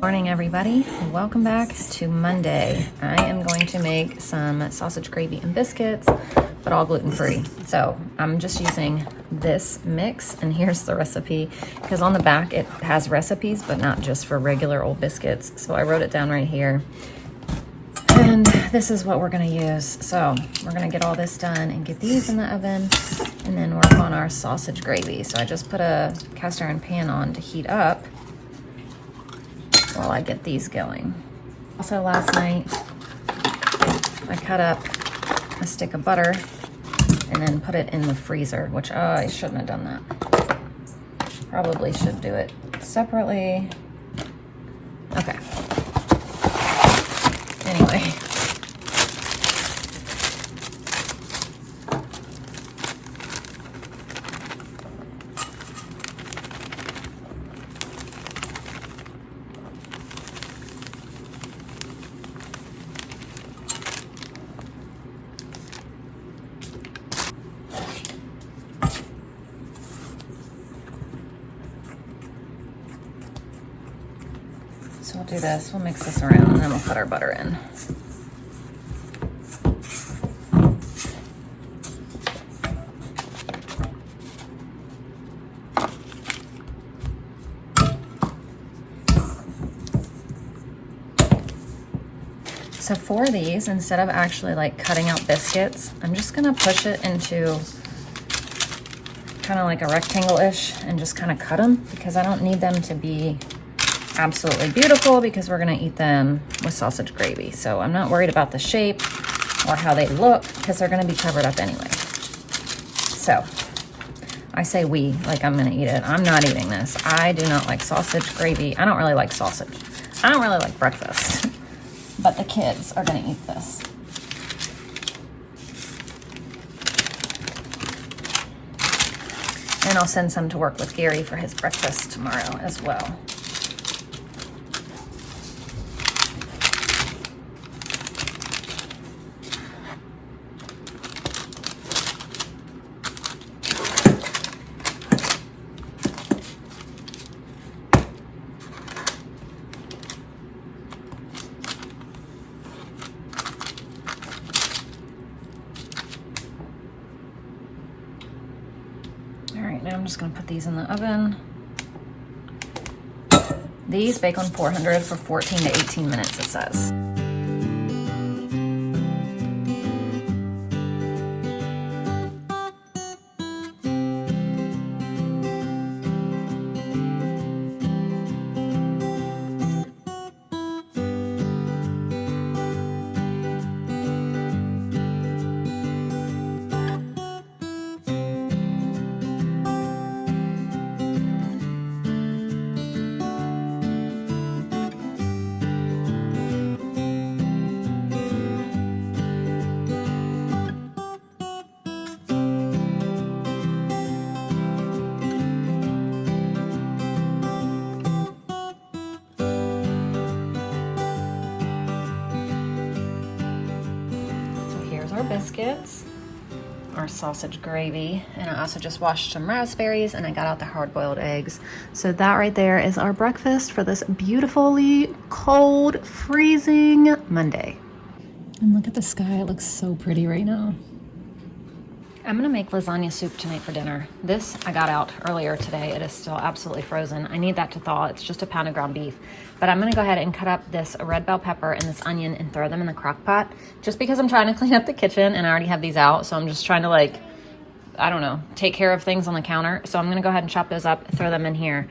Morning everybody, welcome back to Monday. I am going to make some sausage gravy and biscuits, but all gluten-free. So I'm just using this mix, and here's the recipe, because on the back it has recipes, but not just for regular old biscuits. So I wrote it down right here. And this is what we're gonna use. So we're gonna get all this done and get these in the oven and then work on our sausage gravy. So I just put a cast iron pan on to heat up while I get these going. Also last night, I cut up a stick of butter and then put it in the freezer, which I shouldn't have done that. Probably should do it separately. Okay. Anyway. So we'll do this, we'll mix this around, and then we'll put our butter in. So for these, instead of actually like cutting out biscuits, I'm just gonna push it into kind of like a rectangle-ish and just kind of cut them, because I don't need them to be absolutely beautiful, because we're gonna eat them with sausage gravy. So I'm not worried about the shape or how they look, because they're gonna be covered up anyway. So I say we, like I'm gonna eat it. I'm not eating this. I do not like sausage gravy. I don't really like sausage. I don't really like breakfast, but the kids are gonna eat this. And I'll send some to work with Gary for his breakfast tomorrow as well. Now I'm just going to put these in the oven. These bake on 400 for 14 to 18 minutes, it says. Our biscuits, our sausage gravy, and I also just washed some raspberries and I got out the hard-boiled eggs. So that right there is our breakfast for this beautifully cold, freezing Monday. And look at the sky, it looks so pretty right now. I'm gonna make lasagna soup tonight for dinner. This I got out earlier today. It is still absolutely frozen. I need that to thaw. It's just a pound of ground beef. But I'm gonna go ahead and cut up this red bell pepper and this onion and throw them in the crock pot, just because I'm trying to clean up the kitchen and I already have these out. So I'm just trying to, like, I don't know, take care of things on the counter. So I'm gonna go ahead and chop those up, throw them in here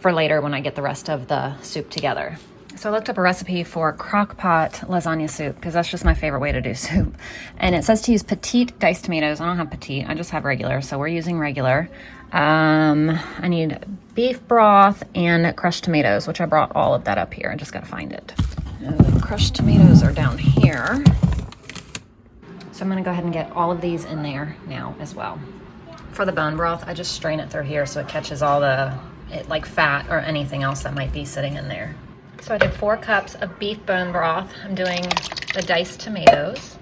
for later when I get the rest of the soup together. So I looked up a recipe for Crockpot lasagna soup, because that's just my favorite way to do soup. And it says to use petite diced tomatoes. I don't have petite, I just have regular, so we're using regular. I need beef broth and crushed tomatoes, which I brought all of that up here. I just gotta find it. The crushed tomatoes are down here. So I'm gonna go ahead and get all of these in there now as well. For the bone broth, I just strain it through here so it catches all the like fat or anything else that might be sitting in there. So I did 4 cups of beef bone broth. I'm doing the diced tomatoes,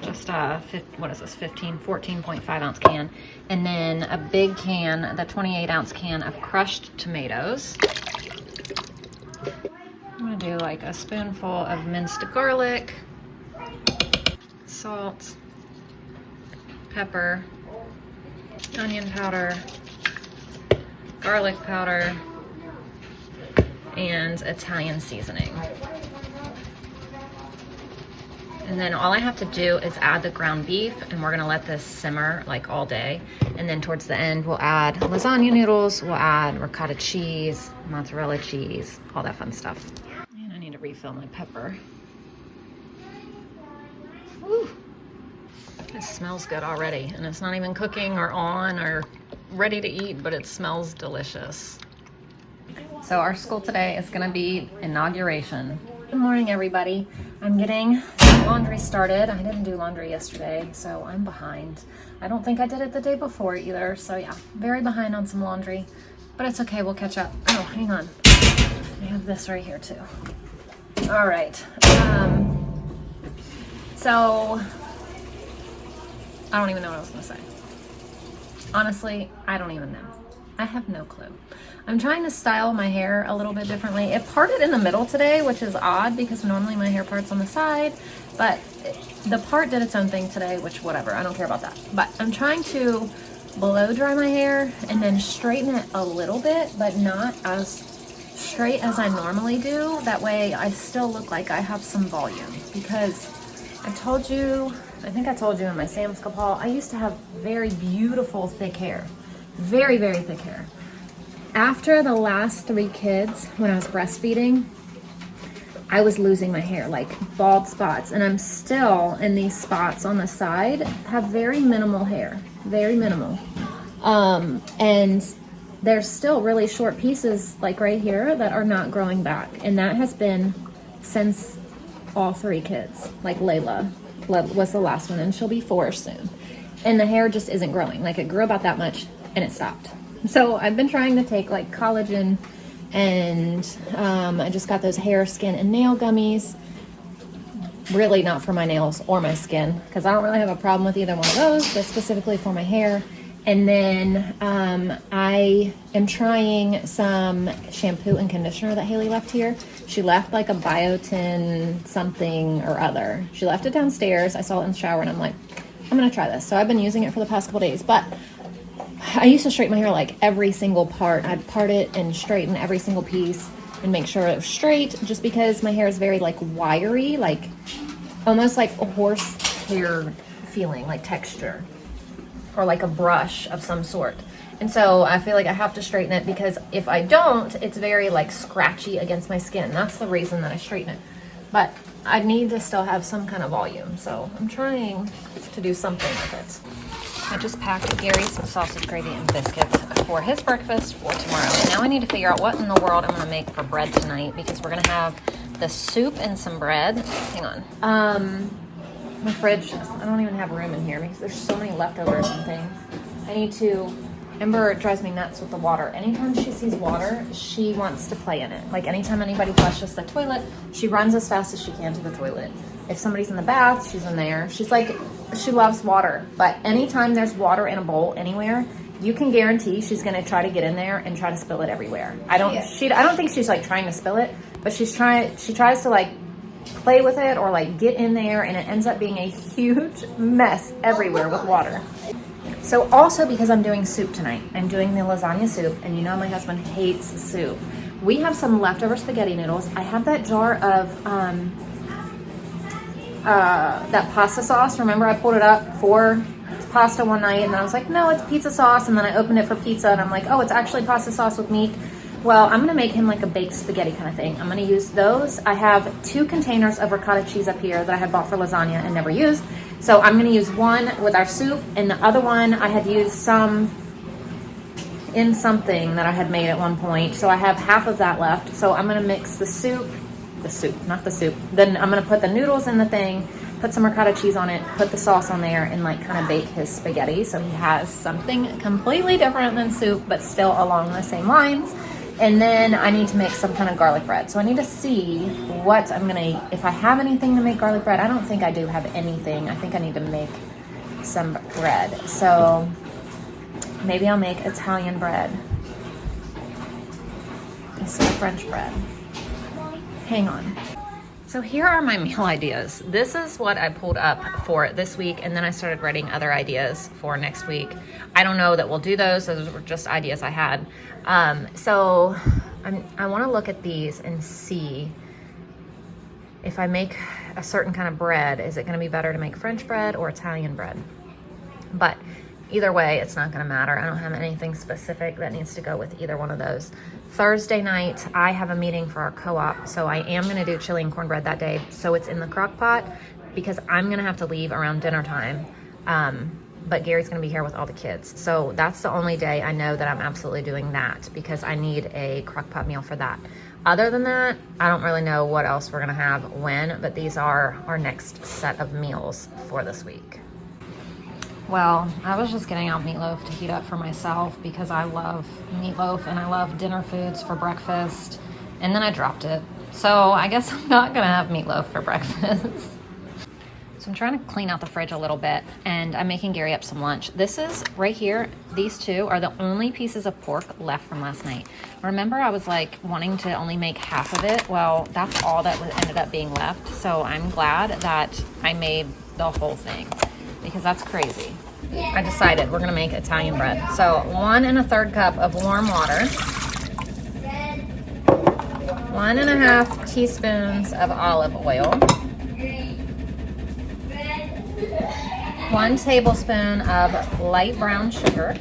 just what is this, 14.5 ounce can. And then a big can, the 28 ounce can of crushed tomatoes. do like a spoonful of minced garlic, salt, pepper, onion powder, garlic powder, and Italian seasoning. And then all I have to do is add the ground beef, and we're gonna let this simmer like all day. And then towards the end, we'll add lasagna noodles, we'll add ricotta cheese, mozzarella cheese, all that fun stuff. And I need to refill my pepper. Woo. It smells good already, and it's not even cooking or on or ready to eat, but it smells delicious. So our school today is gonna be inauguration. Good morning, everybody. I'm getting laundry started. I didn't do laundry yesterday, so I'm behind. I don't think I did it the day before either, so yeah, very behind on some laundry, but it's okay, we'll catch up. Oh, hang on. I have this right here too. All right. So I don't even know what I was gonna say. Honestly, I don't even know. I have no clue. I'm trying to style my hair a little bit differently. It parted in the middle today, which is odd because normally my hair parts on the side, but the part did its own thing today, which whatever, I don't care about that. But I'm trying to blow dry my hair and then straighten it a little bit, but not as straight as I normally do. That way I still look like I have some volume, because I told you, I think I told you in my Sam's Club haul, I used to have very beautiful thick hair. Very, very thick hair. After the last 3 kids, when I was breastfeeding, I was losing my hair, like bald spots, and I'm still in these spots on the side, have very minimal hair, very minimal. And there's still really short pieces like right here that are not growing back. And that has been since all 3 kids, like Layla was the last one, and she'll be 4 soon. And the hair just isn't growing. Like it grew about that much and it stopped. So I've been trying to take like collagen, and I just got those hair, skin, and nail gummies. Really not for my nails or my skin, because I don't really have a problem with either one of those, but specifically for my hair. And then I am trying some shampoo and conditioner that Haley left here. She left like a biotin something or other. She left it downstairs. I saw it in the shower and I'm like, I'm gonna try this. So I've been using it for the past couple days, but I used to straighten my hair like every single part. I'd part it and straighten every single piece and make sure it was straight, just because my hair is very like wiry, like almost like a horse hair feeling, like texture, or like a brush of some sort. And so I feel like I have to straighten it, because if I don't, it's very like scratchy against my skin. That's the reason that I straighten it. But I need to still have some kind of volume, so I'm trying to do something with it. I just packed Gary some sausage gravy and biscuits for his breakfast for tomorrow. And now I need to figure out what in the world I'm gonna make for bread tonight, because we're gonna have the soup and some bread. Hang on. My fridge, I don't even have room in here because there's so many leftovers and things. I need to, Ember drives me nuts with the water. Anytime she sees water, she wants to play in it. Like anytime anybody flushes the toilet, she runs as fast as she can to the toilet. If somebody's in the bath, she's in there. She's like, she loves water, but anytime there's water in a bowl anywhere, you can guarantee she's gonna try to get in there and try to spill it everywhere. I don't think she's like trying to spill it, but she tries to like play with it or like get in there, and it ends up being a huge mess everywhere with water. So also, because I'm doing soup tonight, I'm doing the lasagna soup, and you know my husband hates soup. We have some leftover spaghetti noodles. I have that jar of that pasta sauce. Remember I pulled it up for pasta one night, and I was like, no, it's pizza sauce, and then I opened it for pizza, and I'm like, oh, it's actually pasta sauce with meat. Well, I'm gonna make him like a baked spaghetti kind of thing. I'm gonna use those. I have 2 containers of ricotta cheese up here that I had bought for lasagna and never used. So I'm gonna use one with our soup, and the other one I had used some in something that I had made at one point. So I have half of that left. So I'm gonna mix the soup, not the soup. Then I'm gonna put the noodles in the thing, put some ricotta cheese on it, put the sauce on there, and like kind of bake his spaghetti. So he has something completely different than soup, but still along the same lines. And then I need to make some kind of garlic bread. So I need to see what I'm gonna, if I have anything to make garlic bread. I don't think I do have anything. I think I need to make some bread. So maybe I'll make Italian bread instead of French bread. Hang on. So here are my meal ideas. This is what I pulled up for this week, and then I started writing other ideas for next week. I don't know that we'll do those. Those were just ideas I had. So I want to look at these and see if I make a certain kind of bread, is it going to be better to make French bread or Italian bread? But either way, it's not going to matter. I don't have anything specific that needs to go with either one of those. Thursday night, I have a meeting for our co-op, so I am going to do chili and cornbread that day. So it's in the crock pot because I'm going to have to leave around dinner time. But Gary's going to be here with all the kids. So that's the only day I know that I'm absolutely doing that because I need a crock pot meal for that. Other than that, I don't really know what else we're going to have when, but these are our next set of meals for this week. Well, I was just getting out meatloaf to heat up for myself because I love meatloaf and I love dinner foods for breakfast, and then I dropped it. So I guess I'm not gonna have meatloaf for breakfast. So I'm trying to clean out the fridge a little bit, and I'm making Gary up some lunch. This is right here, these two are the only pieces of pork left from last night. Remember I was like wanting to only make half of it? Well, that's all that ended up being left. So I'm glad that I made the whole thing, because that's crazy. I decided we're gonna make Italian bread. So 1 1/3 cup of warm water, 1 1/2 teaspoons of olive oil, 1 tablespoon of light brown sugar,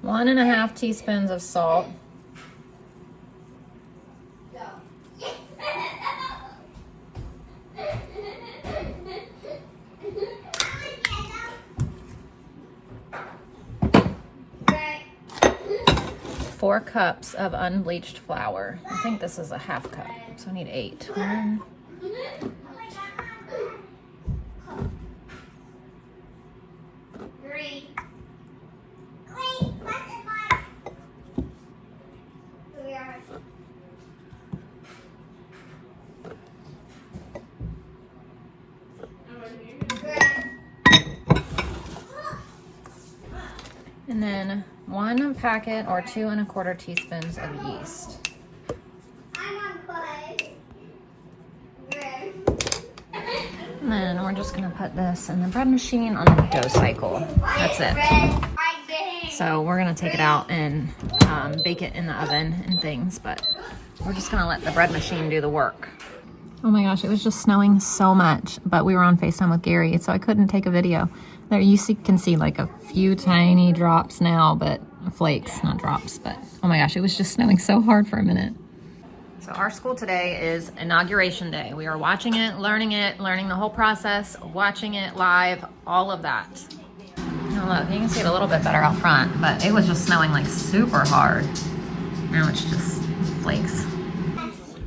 1 1/2 teaspoons of salt, 4 cups of unbleached flour. I think this is a 1/2 cup, so I need 8. 1, 3. and then 1 packet or 2 1/4 teaspoons of yeast. And then we're just gonna put this in the bread machine on the dough cycle. That's it. So we're gonna take it out and bake it in the oven and things, but we're just gonna let the bread machine do the work. Oh my gosh, it was just snowing so much, but we were on FaceTime with Gary, so I couldn't take a video. There you can see like a few tiny drops now, but flakes, not drops, but oh my gosh, it was just snowing so hard for a minute. So our school today is inauguration day. We are watching it, learning the whole process, watching it live, all of that. Now look, you can see it a little bit better out front, but it was just snowing like super hard. Now it's just flakes.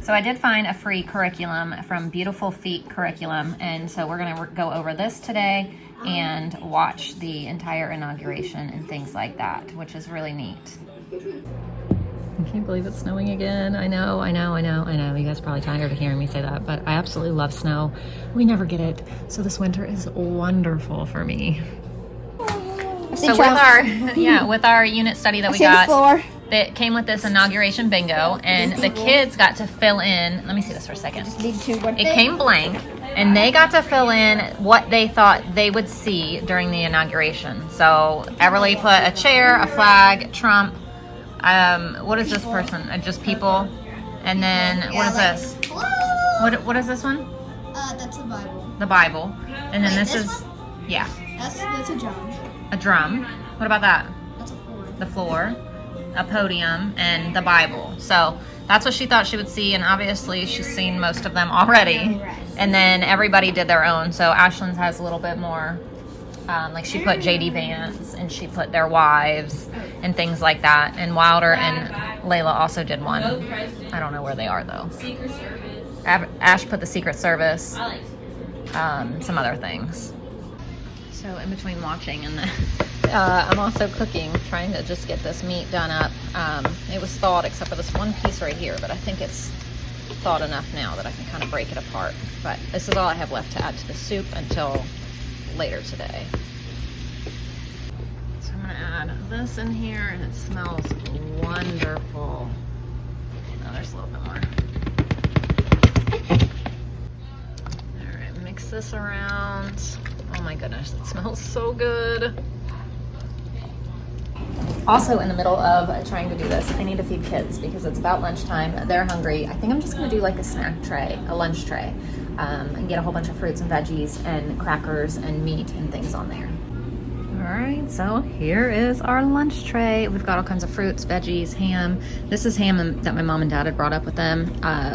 So I did find a free curriculum from Beautiful Feet Curriculum, and so we're gonna go over this today and watch the entire inauguration and things like that, which is really neat. I can't believe it's snowing again. I know. You guys are probably tired of hearing me say that, but I absolutely love snow. We never get it, so this winter is wonderful for me. So with our unit study that we got, that came with this inauguration bingo, and the kids got to fill in, let me see this for a second. It came blank, and they got to fill in what they thought they would see during the inauguration. So Everly put a chair, a flag, Trump, what is this person? Just people. And then what is this? What is this one? That's the Bible. The Bible. And then this is, yeah. That's a drum. A drum. What about that? That's a floor. The floor, a podium, and the Bible. So that's what she thought she would see, and obviously she's seen most of them already. And then everybody did their own. So Ashlyn's has a little bit more, like she put JD Vance, and she put their wives, and things like that. And Wilder and Layla also did one. I don't know where they are though. Secret Service. Ash put the Secret Service, some other things. So in between watching and I'm also cooking, trying to just get this meat done up. It was thawed except for this one piece right here, but I think it's thawed enough now that I can kind of break it apart. But this is all I have left to add to the soup until later today. So I'm gonna add this in here, and it smells wonderful. Oh, there's a little bit more. All right, mix this around. Oh my goodness, it smells so good. Also, in the middle of trying to do this, I need to feed kids because it's about lunchtime. They're hungry. I think I'm just gonna do like a snack tray, a lunch tray, and get a whole bunch of fruits and veggies and crackers and meat and things on there. All right, so here is our lunch tray. We've got all kinds of fruits, veggies, ham. This is ham that my mom and dad had brought up with them.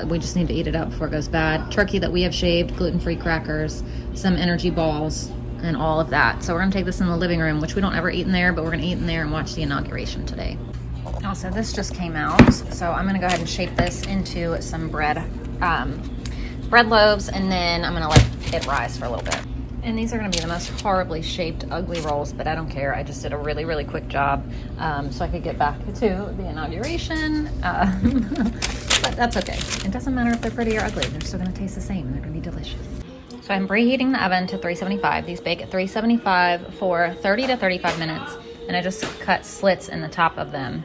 We just need to eat it up before it goes bad. Turkey that we have shaved, gluten-free crackers, some energy balls, and all of that. So we're gonna take this in the living room, which we don't ever eat in there, but we're gonna eat in there and watch the inauguration today. Also, this just came out, so I'm gonna go ahead and shape this into some bread loaves, and then I'm gonna let it rise for a little bit. And these are gonna be the most horribly shaped, ugly rolls, but I don't care. I just did a really, really quick job so I could get back to the inauguration. But that's okay. It doesn't matter if they're pretty or ugly. They're still gonna taste the same. They're gonna be delicious. So I'm preheating the oven to 375. These bake at 375 for 30 to 35 minutes. And I just cut slits in the top of them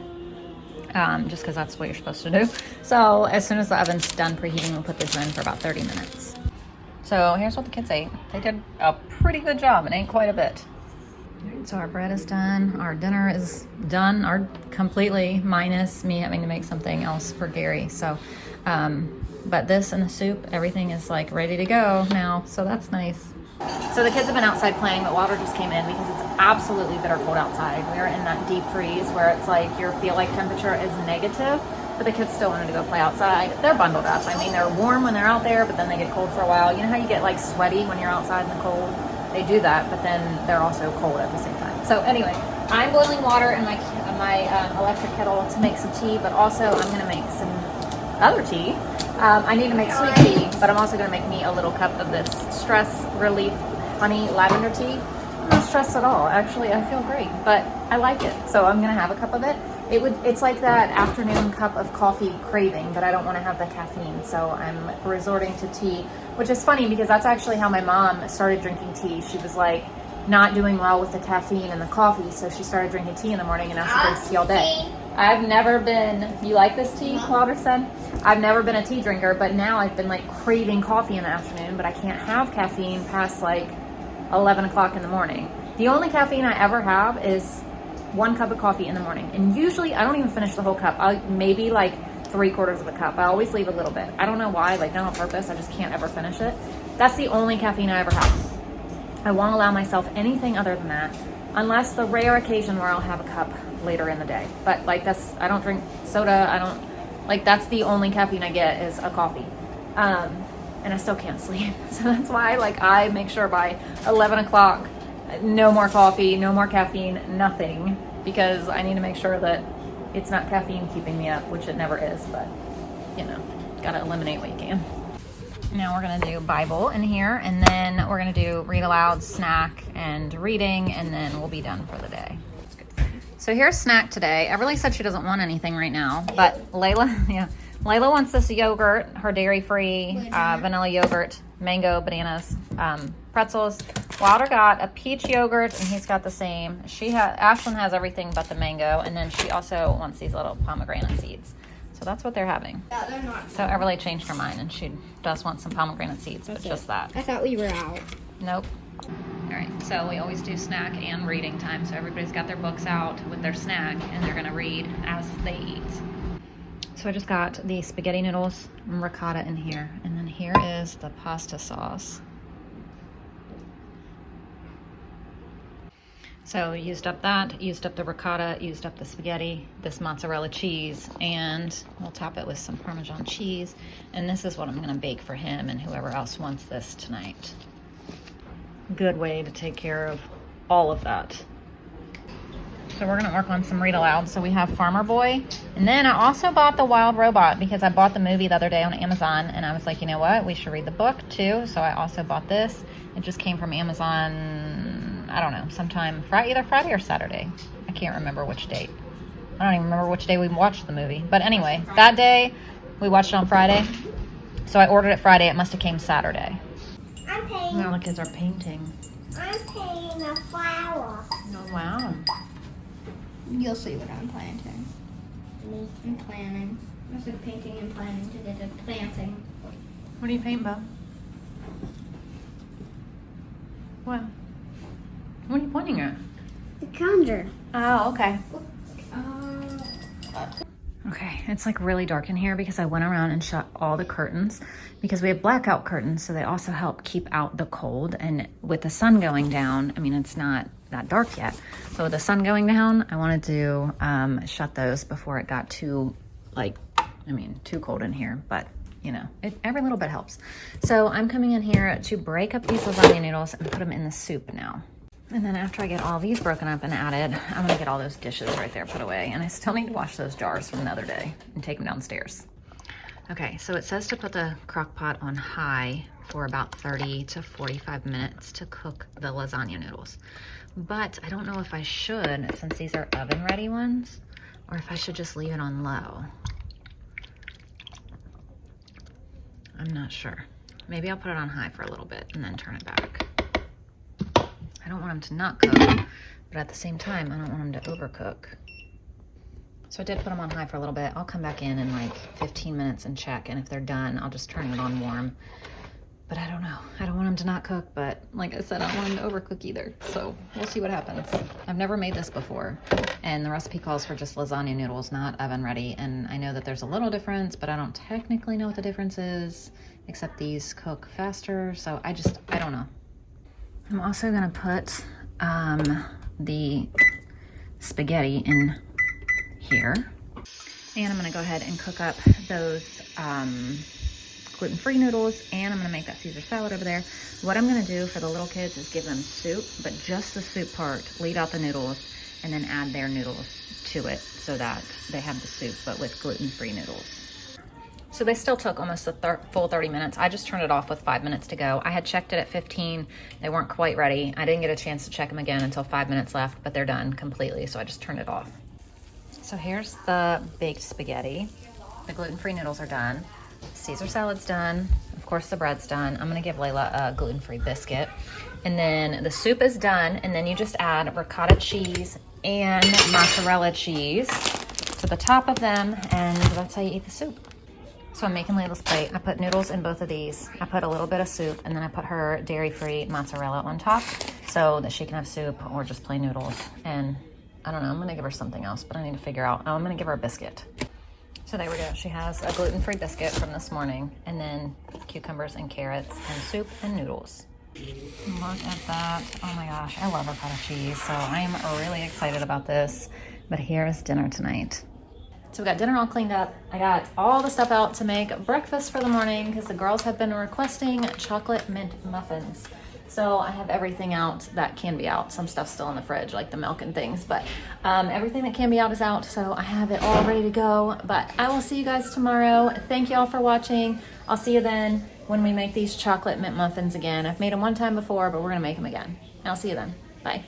just because that's what you're supposed to do. So as soon as the oven's done preheating, we'll put this in for about 30 minutes. So here's what the kids ate. They did a pretty good job. It ain't quite a bit. So our bread is done. Our dinner is done, or completely, minus me having to make something else for Gary. So, but this and the soup, everything is like ready to go now. So that's nice. So the kids have been outside playing, but water just came in because it's absolutely bitter cold outside. We're in that deep freeze where it's like your feel like temperature is negative, but the kids still wanted to go play outside. They're bundled up. I mean, they're warm when they're out there, but then they get cold for a while. You know how you get like sweaty when you're outside in the cold? They do that, but then they're also cold at the same time. So anyway, I'm boiling water in my electric kettle to make some tea, but also I'm gonna make some other tea. I need to make sweet tea, but I'm also gonna make me a little cup of this stress relief honey lavender tea. I'm not stressed at all. Actually, I feel great, but I like it. So I'm gonna have a cup of it. It's like that afternoon cup of coffee craving, but I don't want to have the caffeine. So I'm resorting to tea, which is funny because that's actually how my mom started drinking tea. She was like not doing well with the caffeine and the coffee, so she started drinking tea in the morning, and now she drinks tea all day. I've never been, you like this tea, Clauderson? I've never been a tea drinker, but now I've been like craving coffee in the afternoon, but I can't have caffeine past like 11 o'clock in the morning. The only caffeine I ever have is 1 cup of coffee in the morning. And usually I don't even finish the whole cup. I'll maybe like 3/4 of a cup. I always leave a little bit. I don't know why, like not on purpose. I just can't ever finish it. That's the only caffeine I ever have. I won't allow myself anything other than that, unless the rare occasion where I'll have a cup later in the day. But like I don't drink soda. That's the only caffeine I get is a coffee. And I still can't sleep. So that's why like I make sure by 11 o'clock, no more coffee, no more caffeine, nothing, because I need to make sure that it's not caffeine keeping me up, which it never is, but you know, gotta eliminate what you can. Now we're gonna do Bible in here, and then we're gonna do read aloud, snack, and reading, and then we'll be done for the day. So here's snack today. Everly said she doesn't want anything right now, but Layla wants this yogurt, her dairy-free vanilla yogurt, mango, bananas, pretzels. Wilder got a peach yogurt, and he's got the same. Ashlyn has everything but the mango, and then she also wants these little pomegranate seeds. So that's what they're having. Yeah, they're not. So Everly changed her mind, and she does want some pomegranate seeds, but just that. I thought we were out. Nope. All right, so we always do snack and reading time. So everybody's got their books out with their snack, and they're gonna read as they eat. So I just got the spaghetti noodles and ricotta in here, and then here is the pasta sauce. So used up that, used up the ricotta, used up the spaghetti, this mozzarella cheese, and we'll top it with some Parmesan cheese. And this is what I'm gonna bake for him and whoever else wants this tonight. Good way to take care of all of that. So we're gonna work on some read aloud. So we have Farmer Boy, and then I also bought The Wild Robot because I bought the movie the other day on Amazon, and I was like, you know what, we should read the book too. So I also bought this. It just came from Amazon, I don't know, sometime either Friday or Saturday. I can't remember which date. I don't even remember which day we watched the movie. But anyway, that day We watched it on Friday. So I ordered it Friday. It must have came Saturday. I'm painting. Now the kids are painting. I'm painting a flower. Oh, wow. You'll see what I'm planting. I'm planning. I said painting and planning to get a planting. What are you painting, Bo? What? What are you pointing at? The calendar. Oh, okay. Uh, Okay, it's like really dark in here because I went around and shut all the curtains because we have blackout curtains, so they also help keep out the cold. And with the sun going down, I mean, it's not that dark yet. So with the sun going down, I wanted to shut those before it got too, too cold in here. But, you know, every little bit helps. So I'm coming in here to break up these lasagna noodles and put them in the soup now. And then after I get all these broken up and added, I'm gonna get all those dishes right there put away. And I still need to wash those jars from the other day and take them downstairs. Okay, so it says to put the crock pot on high for about 30 to 45 minutes to cook the lasagna noodles. But I don't know if I should, since these are oven ready ones, or if I should just leave it on low. I'm not sure. Maybe I'll put it on high for a little bit and then turn it back. I don't want them to not cook, but at the same time, I don't want them to overcook. So I did put them on high for a little bit. I'll come back in like 15 minutes and check, and if they're done, I'll just turn it on warm. But I don't know. I don't want them to not cook, but like I said, I don't want them to overcook either. So we'll see what happens. I've never made this before, and the recipe calls for just lasagna noodles, not oven ready. And I know that there's a little difference, but I don't technically know what the difference is, except these cook faster. So I don't know. I'm also gonna put the spaghetti in here. And I'm gonna go ahead and cook up those gluten-free noodles, and I'm gonna make that Caesar salad over there. What I'm gonna do for the little kids is give them soup, but just the soup part, leave out the noodles, and then add their noodles to it so that they have the soup, but with gluten-free noodles. So they still took almost a full 30 minutes. I just turned it off with 5 minutes to go. I had checked it at 15. They weren't quite ready. I didn't get a chance to check them again until 5 minutes left, but they're done completely, so I just turned it off. So here's the baked spaghetti. The gluten-free noodles are done. Caesar salad's done. Of course, the bread's done. I'm gonna give Layla a gluten-free biscuit. And then the soup is done, and then you just add ricotta cheese and mozzarella cheese to the top of them, and that's how you eat the soup. So I'm making Layla's plate. I put noodles in both of these. I put a little bit of soup, and then I put her dairy-free mozzarella on top so that she can have soup or just plain noodles. And I don't know, I'm gonna give her something else, but I need to figure out. I'm gonna give her a biscuit. So there we go. She has a gluten-free biscuit from this morning, and then cucumbers and carrots and soup and noodles. Look at that. Oh my gosh, I love ricotta cheese. So I'm really excited about this. But here is dinner tonight. So we got dinner all cleaned up. I got all the stuff out to make breakfast for the morning because the girls have been requesting chocolate mint muffins. So I have everything out that can be out. Some stuff's still in the fridge, like the milk and things, but everything that can be out is out. So I have it all ready to go, but I will see you guys tomorrow. Thank you all for watching. I'll see you then when we make these chocolate mint muffins again. I've made them one time before, but we're gonna make them again. I'll see you then. Bye.